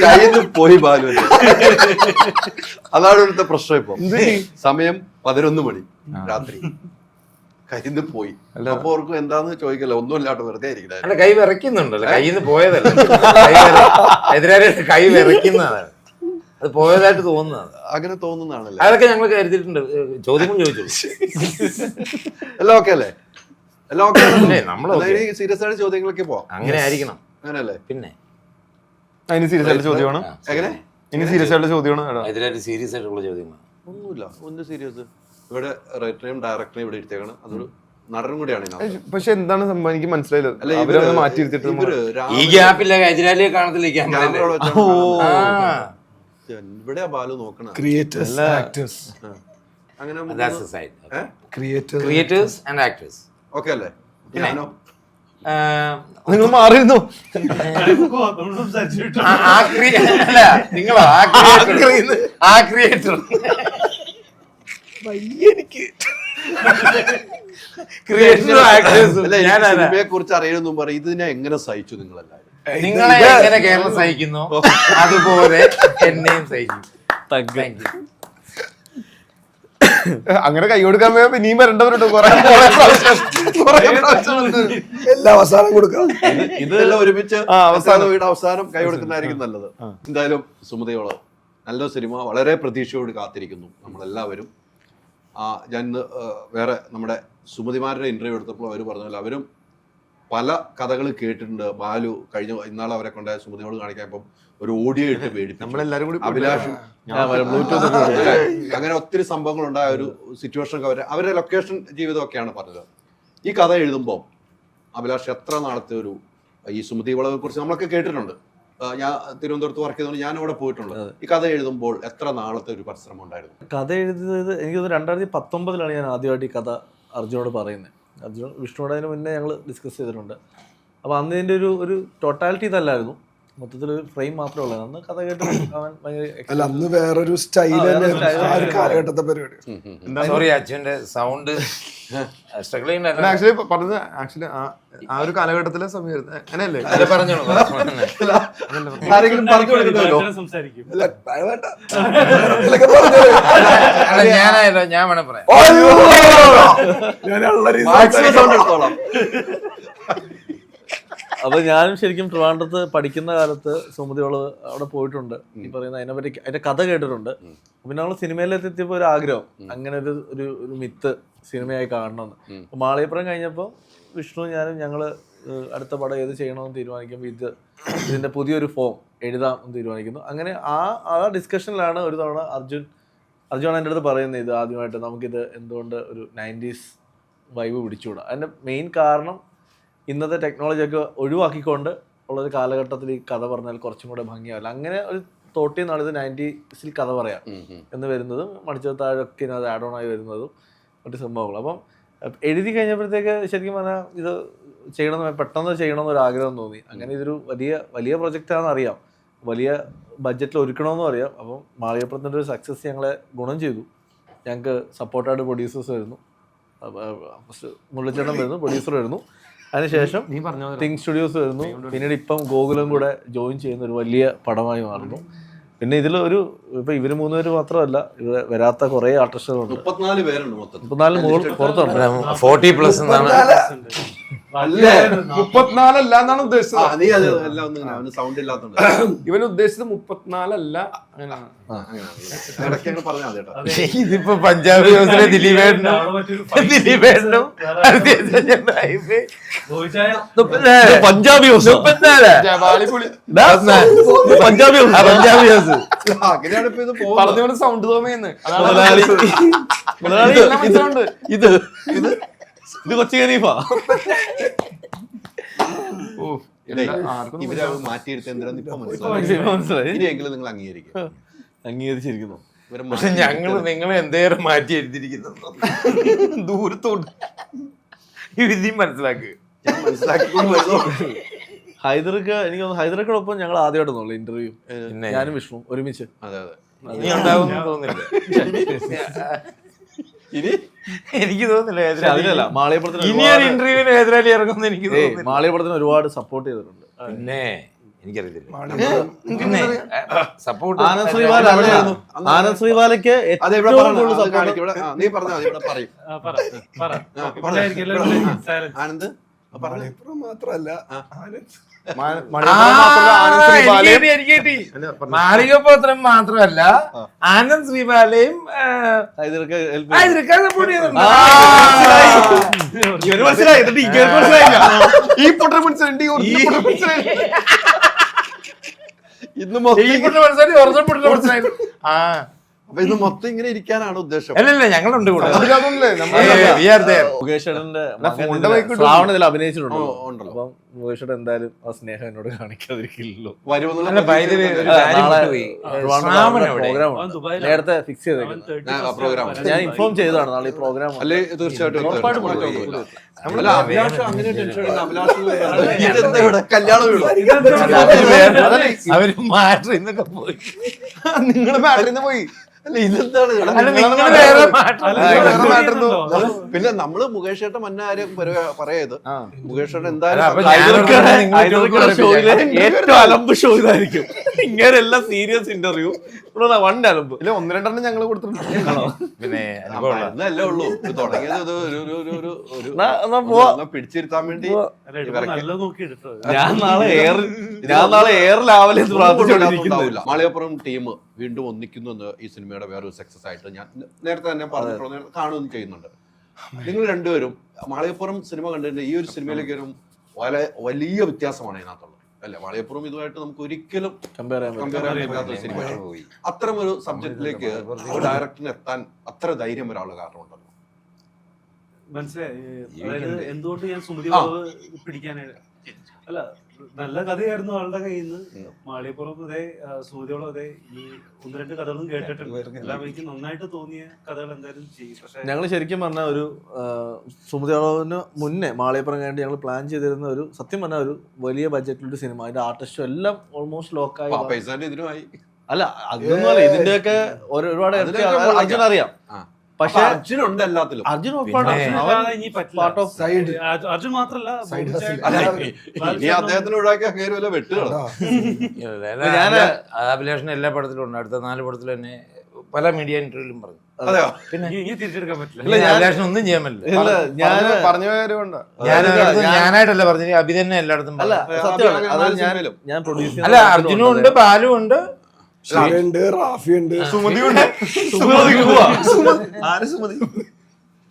കയ്യിന്ന് പോയി ബാലു. അതാണ് ഇവിടുത്തെ പ്രശ്നം. ഇപ്പൊ സമയം 11 മണി രാത്രി, കയ്യിന്ന് പോയി. അപ്പൊ ഓർക്കും എന്താന്ന് ചോദിക്കല്ലോ, ഒന്നും ഇല്ലാട്ടോ വെറുതെ ഇരിക്കണേ. അല്ല, കൈ വിറയ്ക്കുന്നുണ്ടല്ലോ, കയ്യിന്ന് പോയതല്ല, എതിരാളിയുടെ കൈ വിറയ്ക്കുന്നതാണ്, അത് പോയതായിട്ട് തോന്നുന്നതാണ്. അങ്ങനെ തോന്നുന്നതാണല്ലേ? അതൊക്കെ ഞങ്ങൾ കരുതിയിട്ടുണ്ട്. ചോദ്യങ്ങൾ ചോദിച്ചു. എല്ലാം ഓക്കെ അല്ലേ? എല്ലാം ഓക്കെ. നമ്മൾ സീരിയസ് ആയിട്ട് ചോദ്യങ്ങളൊക്കെ പോവാം. അങ്ങനെ ആയിരിക്കണം. അങ്ങനെയല്ലേ? പിന്നെ അതിന് സീരിയസ് ആയിട്ട് ചോദ്യമാണ്. എങ്ങനെ ഇനി സീരിയസ് ആയിട്ട് ചോദ്യമാണ്. എതിരായിട്ട് സീരിയസ് ആയിട്ടുള്ള ചോദ്യങ്ങളാണ്. ഒന്നുമില്ല, ഒന്ന് സീരിയസ്. ഇവിടെ റൈറ്ററേയും ഡയറക്ടറേയും ഇവിടെ ഇരുത്തേക്കാണ്. അതൊരു നടനും കൂടിയാണ്. പക്ഷെ എന്താണ് സംഭവം എനിക്ക് മനസ്സിലായില്ല. അവരൊന്ന് മാറ്റി ഇരുത്തിട്ട് ഈ ഗ്യാപ്പില്ല, എതിരാളിയെ കാണത്തില്ല. ഇവിടെ ബാലു നോക്കണം. ക്രിയേറ്റേഴ്സ്, ആക്ടേഴ്സ്, അങ്ങനെ ക്രിയേറ്റേഴ്സ് ആൻഡ് ആക്ടേഴ്സ്. ഓക്കെ അല്ലേ? ഞാനോ നിങ്ങൾ മാറിയിരുന്നു. നിങ്ങളോ ആ ക്രിയേറ്റർ? സിനിമയെ കുറിച്ച് അറിയുന്നു പറയും. ഇതിനെ എങ്ങനെ സഹിച്ചു നിങ്ങളെല്ലാവരും? നിങ്ങളെ എങ്ങനെ കേരളം സഹിക്കുന്നു അതുപോലെ എന്നെയും സഹിക്കും. അങ്ങനെ കൈ കൊടുക്കാൻ പോയാൽ പിന്നെയും വരേണ്ടവരുണ്ട്. എല്ലാ അവസാനം കൊടുക്കാം. ഇതെല്ലാം ഒരുമിച്ച് അവസാനം കൈ കൊടുക്കുന്നതായിരിക്കും നല്ലത്. എന്തായാലും സുമതിയോള് നല്ലൊരു സിനിമ വളരെ പ്രതീക്ഷയോട് കാത്തിരിക്കുന്നു നമ്മളെല്ലാവരും. ഞാൻ വേറെ നമ്മുടെ സുമതിമാരുടെ ഇന്റർവ്യൂ എടുത്തപ്പോൾ അവർ പറഞ്ഞല്ലോ, അവരും പല കഥകൾ കേട്ടിട്ടുണ്ട്. ബാലു ഇന്നാൾ അവരെ കൊണ്ടായ സുമതിയോട് കാണിക്കാൻ ഇപ്പം ഒരു ഓഡിയോ ഇട്ട് പേടിപ്പിച്ചു. നമ്മളെല്ലാരും കൂടി അഭിലാഷ് അങ്ങനെ ഒത്തിരി സംഭവങ്ങൾ ഉണ്ടായ ഒരു സിറ്റുവേഷൻ അവരുടെ ലൊക്കേഷൻ ജീവിതമൊക്കെയാണ് പറഞ്ഞത്. ഈ കഥ എഴുതുമ്പോൾ അഭിലാഷ് എത്ര നാളത്തെ ഒരു ഈ സുമതി വളവിനെ കുറിച്ച് നമ്മളൊക്കെ കേട്ടിട്ടുണ്ട്. ഞാൻ തിരുവനന്തപുരത്ത് വർക്ക് ചെയ്തുകൊണ്ട് ഞാൻ അവിടെ പോയിട്ടുണ്ട്. ഈ കഥ എഴുതുമ്പോൾ എത്ര നാളത്തെ ഒരു പരിശ്രമം ഉണ്ടായിരുന്നു? കഥ എഴുതിയത് എനിക്ക് 2019 ഞാൻ ആദ്യമായിട്ട് ഈ കഥ അർജുനോട് പറയുന്നത്. അർജുൻ വിഷ്ണുവിടെ അതിന് മുന്നേ ഞങ്ങൾ ഡിസ്കസ് ചെയ്തിട്ടുണ്ട്. അപ്പോൾ അന്ന് ഇതിൻ്റെ ഒരു ടോട്ടാലിറ്റി ഇതല്ലായിരുന്നു, മൊത്തത്തിൽ ഒരു ഫ്രെയിം മാത്രമേ ഉള്ളൂ. അന്ന് കഥ കേട്ട് അവൻ ഭയങ്കര അന്ന് വേറൊരു സ്റ്റൈൽ കാലഘട്ടത്തെ പരിപാടി. സോറി, അച്ഛൻ്റെ സൗണ്ട് ആക്ച്വലി പറഞ്ഞത് ആ ഒരു കാലഘട്ടത്തിലെ സമയത്ത് അങ്ങനെയല്ലേ പറഞ്ഞോളൂ. ആരെങ്കിലും പറഞ്ഞു കൊടുക്കണമല്ലോ. ഞാനായല്ലോ, ഞാൻ വേണേ പറയാം. അപ്പോൾ ഞാനും ശരിക്കും ട്രിവാൻഡ്രത്ത് പഠിക്കുന്ന കാലത്ത് സുമതിയോള് അവിടെ പോയിട്ടുണ്ട്. ഈ പറയുന്ന അതിനെപ്പറ്റി അതിന്റെ കഥ കേട്ടിട്ടുണ്ട്. പിന്നെ നമ്മൾ സിനിമയിലെത്തിയപ്പോൾ ഒരു ആഗ്രഹം, അങ്ങനെ ഒരു മിത്ത് സിനിമയായി കാണണമെന്ന്. അപ്പോൾ മാളികപ്പുറം കഴിഞ്ഞപ്പോൾ വിഷ്ണു ഞാനും ഞങ്ങൾ അടുത്ത പടം ഏത് ചെയ്യണമെന്ന് തീരുമാനിക്കുമ്പോൾ ഇതിന്റെ പുതിയൊരു ഫോം എഴുതാം എന്ന് തീരുമാനിക്കുന്നു. അങ്ങനെ ആ ഡിസ്കഷനിലാണ് ഒരു തവണ അർജുൻ എൻ്റെ അടുത്ത് പറയുന്നത്, ഇത് ആദ്യമായിട്ട് നമുക്കിത് എന്തുകൊണ്ട് ഒരു 90s വൈബ് പിടിച്ചുകൂടാ. അതിൻ്റെ മെയിൻ കാരണം ഇന്നത്തെ ടെക്നോളജിയൊക്കെ ഒഴിവാക്കിക്കൊണ്ട് ഉള്ളൊരു കാലഘട്ടത്തിൽ ഈ കഥ പറഞ്ഞാൽ കുറച്ചും കൂടെ ഭംഗിയാവില്ല. അങ്ങനെ ഒരു തോട്ടിൽ നിന്നാണ് ഇത് 90s കഥ പറയാം എന്ന് വരുന്നതും മണിച്ചത്താഴൊക്കെ അത് ആഡ് ഓൺ ആയി വരുന്നതും മറ്റു സംഭവങ്ങൾ. അപ്പം എഴുതി കഴിഞ്ഞപ്പോഴത്തേക്ക് ശരിക്കും പറഞ്ഞാൽ ഇത് പെട്ടെന്ന് ചെയ്യണമെന്നൊരു ആഗ്രഹം തോന്നി. അങ്ങനെ ഇതൊരു വലിയ പ്രൊജക്റ്റാണെന്ന് അറിയാം, വലിയ ബഡ്ജറ്റിൽ ഒരുക്കണമെന്നും അറിയാം. അപ്പം മാളികപ്പുറത്തിൻ്റെ ഒരു സക്സസ് ഞങ്ങളെ ഗുണം ചെയ്തു. ഞങ്ങൾക്ക് സപ്പോർട്ടായിട്ട് പ്രൊഡ്യൂസേഴ്സ് വരുന്നു, മുള്ളിച്ചേട്ടൻ വരുന്നു, പ്രൊഡ്യൂസർ വരുന്നു. അതിനുശേഷം തിങ് സ്റ്റുഡിയോസ് വരുന്നു. പിന്നീട് ഇപ്പം ഗോകുലം കൂടെ ജോയിൻ ചെയ്യുന്ന ഒരു വലിയ പടമായി മാറുന്നു. പിന്നെ ഇതിൽ ഇപ്പൊ ഇവര് 3 പേര് മാത്രമല്ല, ഇവിടെ വരാത്ത കുറെ ആർട്ടിസ്റ്റുകളുണ്ട്. 34 പേരുണ്ട്. 34 മുകളിൽ പുറത്തുണ്ട്. 40+ എന്നാണ്. 34 അല്ല എന്നാണ് ഉദ്ദേശിച്ചത്. ഇവന് ഉദ്ദേശിച്ചത് 34 അല്ല. ഇതിപ്പോ പഞ്ചാബി ഹൗസിലെ ദിലീപേട്ടനും പഞ്ചാബി ഹൗസ് പറഞ്ഞ സൗണ്ട് തോന്നുന്നു. ഇത് കൊച്ചി ഖലീഫ. ഇവരെ മാറ്റിയെടുത്ത് എന്തിനാന്ന് ഇപ്പൊ മനസ്സിലായി. ഇനിയെങ്കിലും നിങ്ങൾ അംഗീകരിച്ചിരിക്കുന്നു. പക്ഷെ നിങ്ങൾ എന്തേരം മാറ്റി എഴുതിയിരിക്കുന്നു ദൂരത്തോട്ട് ഇതിയും മനസ്സിലാക്കുക. ഹൈദർക്ക് എനിക്ക് തോന്നുന്നു ഹൈദർക്കൊപ്പം ഞങ്ങൾ ആദ്യമായിട്ടൊന്നുള്ളൂ ഇന്റർവ്യൂ. ഞാനും വിഷ്ണു ഒരുമിച്ച്. അതെ ഇനി ഉണ്ടാവും തോന്നുന്നില്ല. ഇനി എനിക്ക് തോന്നുന്നില്ല പക്ഷെ അതിനല്ല മാളികപ്പുറത്തിന് ഇനിയൊരു ഇന്റർവ്യൂവിന് എതിരാളി ഇറങ്ങുമെന്ന് എനിക്ക് തോന്നുന്നില്ല. മാളികപ്പുറത്തിന് ഒരുപാട് സപ്പോർട്ട് ചെയ്തിട്ടുണ്ട്. പിന്നെ എനിക്കറിയത്തില്ല ആനന്ദ് ശ്രീവാല അല്ലായിരുന്നു. ആനന്ദ് ശ്രീവാലയ്ക്ക് അതെവിടെ ഏറ്റവും പറഞ്ഞു? കൂടുതൽ അത് support കാണിക്ക്. ഇവിടെ നീ പറഞ്ഞാൽ മതി, ഇവിടെ പറയും. ആനന്ദ് പറഞ്ഞു. മലപ്പുറം മാത്രല്ല മാളികപ്പുറം മാത്രമല്ല ആനന്ദ് ശ്രീബാലയും ഇതൊക്കെ help സപ്പോർട്ട് ചെയ്തിട്ടുണ്ട്. ഇവന് മനസ്സിലായി, എന്നിട്ട് ഇങ്ങനെ മനസ്സിലായില്ല. ഈ പൊട്ട മനസ്സിലുണ്ട്, ഈ പൊട്ട മനസ്സിലായി. ഇന്ന് മൊത്തം ഈ പുട്ട് മനസ്സിലായി, ഒറിജിനൽ പുട്ട് മനസ്സിലായി. ആ അപ്പൊ ഇന്ന് മൊത്തം ഇങ്ങനെ ഇരിക്കാനാണ് ഉദ്ദേശം. അല്ലല്ല ഞങ്ങളുണ്ട് കൂടെ. അതിലതൊന്നുമില്ലേ, നമ്മള് We are there. മുകേഷ് ചേട്ടന്റെ ഫോണിന്റെ mic ഇട്ടു. ശ്രാവൺ ഇതിൽ അഭിനയിച്ചിട്ടുണ്ടോ? ഉണ്ടല്ലോ. അപ്പം മുകേഷ് ചേട്ടൻ എന്തായാലും ആ സ്നേഹം എന്നോട് കാണിക്കാതിരിക്കില്ലല്ലോ. വരുമെന്നുള്ള അല്ല, by the way, ഒരു കാര്യം നാളെ വിട്ടുപോയി. ശ്രാവൺ എവിടെ? പ്രോഗ്രാം നേരത്തെ ഫിക്സ് ചെയ്തേക്കുന്നത്. പ്രോഗ്രാം ഞാൻ ഇൻഫോം ചെയ്തതാണ് നാളെ ഈ പ്രോഗ്രാം. അല്ലേ? തീർച്ചയായിട്ടും ഉറപ്പായിട്ടും തീർച്ചയായിട്ടും. കൊണ്ടുപോകും. അല്ല, അഭിലാഷ് അങ്ങനെ ടെൻഷൻ എടുക്കുന്ന അഭിലാഷ് ഇതെന്താ ഇവിടെ കല്യാണം വീണു? അവര് മാറ്ററിന്നൊക്കെ പോയി. നിങ്ങള് ബാറ്ററിന്ന് പോയി. അല്ല, ഇതെന്താണ് ഇവിടെ? അല്ല, നിങ്ങള് വേറെ മാറ്റർ. പിന്നെ നമ്മള് മുകേഷ് ചേട്ടൻ മന്ന ആരും പറയത് മുകേഷ് ചേട്ടൻ അല്ല, അപ്പൊ എന്തായാലും ഞാൻ അയൽവക്കയുടെ ഷോയിലെ ഏറ്റവും അലമ്പ് ഷോ ഇതായിരിക്കും. ഇങ്ങനെ എല്ലാം സീരിയസ് ഇന്റർവ്യൂ വണ്ട് അലമ്പ്. ഇല്ല, 1-2 ഞങ്ങള് കൊടുത്തിട്ടുണ്ട്. പിന്നെ അല്ലേ ഉള്ളൂ. ഇത് തുടങ്ങിയത് ഒരു എന്നാ പോവാ. ഒന്ന് പിടിച്ചിരുത്താൻ വേണ്ടി ഞാൻ നാളെ എയർ ലാവലെ പ്രാർത്ഥിച്ചുകൊണ്ടിരിക്കുന്നില്ല. മാളികപ്പുറം ടീം വീണ്ടും ഒന്നിക്കുന്നു എന്ന് ഈ സിനിമയുടെ വേറൊരു സക്സസ് ആയിട്ട് ഞാൻ നേരത്തെ തന്നെ പറഞ്ഞിട്ടുള്ള കാണുകയും ചെയ്യുന്നുണ്ട്. നിങ്ങൾ രണ്ടുപേരും മാളികപ്പുറം സിനിമ കണ്ടിട്ട് ഈ ഒരു സിനിമയിലേക്ക് വരും വലിയ വ്യത്യാസമാണ് ഇതിനകത്തുള്ളത് അല്ലെ? മാളികപ്പുറം ഇതുമായിട്ട് നമുക്ക് ഒരിക്കലും കമ്പയർ ചെയ്യാൻ പറ്റാത്ത ഒരു സിനിമ. അത്തരം ഒരു സബ്ജക്റ്റിലേക്ക് ഡയറക്ടറിന് എത്താൻ അത്ര ധൈര്യം ഒരാൾ കാരണമുണ്ടല്ലോ. മനസ്സിലായി. അതായത് എന്തുകൊണ്ട് ഞാൻ സുമതി പിടിക്കാനായിട്ട് അല്ല, നല്ല കഥയായിരുന്നു ആളുടെ കയ്യിൽ നിന്ന്. മാളികപ്പുറം അതെ, സുമതിയോളം അതെ, ഈ 1-2 കഥകളും കേട്ടിട്ടുണ്ട്. എല്ലാം എനിക്ക് നന്നായിട്ട് തോന്നിയ കഥകൾ എന്തായാലും ചെയ്യും. പക്ഷെ ഞങ്ങൾ ശരിക്കും പറഞ്ഞ ഒരു സുമതിയോളവിന് മുന്നേ മാളികപ്പുറം കഴിഞ്ഞിട്ട് ഞങ്ങൾ പ്ലാൻ ചെയ്തിരുന്ന ഒരു സത്യം പറഞ്ഞ ഒരു വലിയ ബഡ്ജറ്റിലൊരു സിനിമ. അതിന്റെ ആർട്ടിസ്റ്റും എല്ലാം ഓൾമോസ്റ്റ് ലോക്കായി. പൈസന്റെ ഇതിനുമായി അല്ല, അതൊന്നുമല്ല. ഇതിന്റെയൊക്കെ ഒരുപാട് അർജുൻ അറിയാം. പക്ഷെ അർജുനുണ്ട് എല്ലാത്തിലും. അർജുൻ ഇനി പറ്റില്ല. അർജുൻ മാത്രല്ല, ഇനി അദ്ദേഹത്തിന് ഒഴിവാക്കി അങ്ങനെ വല്ല വെട്ടുകളോ? അഭിലാഷിന് എല്ലാ പടത്തിലും ഉണ്ട്. അടുത്ത 4 പടത്തിൽ തന്നെ പല മീഡിയ ഇന്റർവ്യൂലും പറഞ്ഞു. അതെയോ? പിന്നെ ഇനി തിരിച്ചെടുക്കാൻ പറ്റില്ല. അഭിലാഷിന് ഒന്നും ചെയ്യാൻ പറ്റില്ല. പറഞ്ഞു പോയവരുണ്ട്. ഞാനായിട്ടല്ല പറഞ്ഞു, അഭി തന്നെ എല്ലായിടത്തും അല്ല പറഞ്ഞു. സത്യമാണ്. ഞാൻ പ്രൊഡ്യൂസ് അല്ല, അർജുനും ഉണ്ട്, ബാലു ഉണ്ട്, ഷാനുണ്ട്, റാഫിയുണ്ട്, സുമതിയുണ്ട്.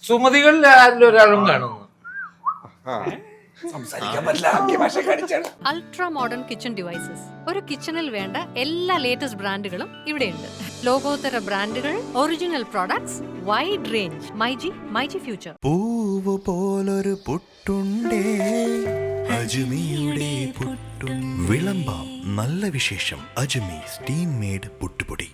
സുമതികളിൽ ആരിലും ഒരാളും കാണുന്നു. Ultra modern kitchen devices. ഒരു കിച്ചണിൽ വേണ്ട എല്ലാ ലേറ്റസ്റ്റ് ബ്രാൻഡുകളും ഇവിടെയുണ്ട്. ലോകോത്തര ബ്രാൻഡുകൾ, original products, wide range. MyG future. പൂവ് പോലൊരു പുട്ടുണ്ടേ അജ്മിയുടെ പുട്ടും. വിളമ്പാം നല്ല വിശേഷം. അജ്മി സ്റ്റീം മെയ്ഡ് പുട്ടുപൊടി.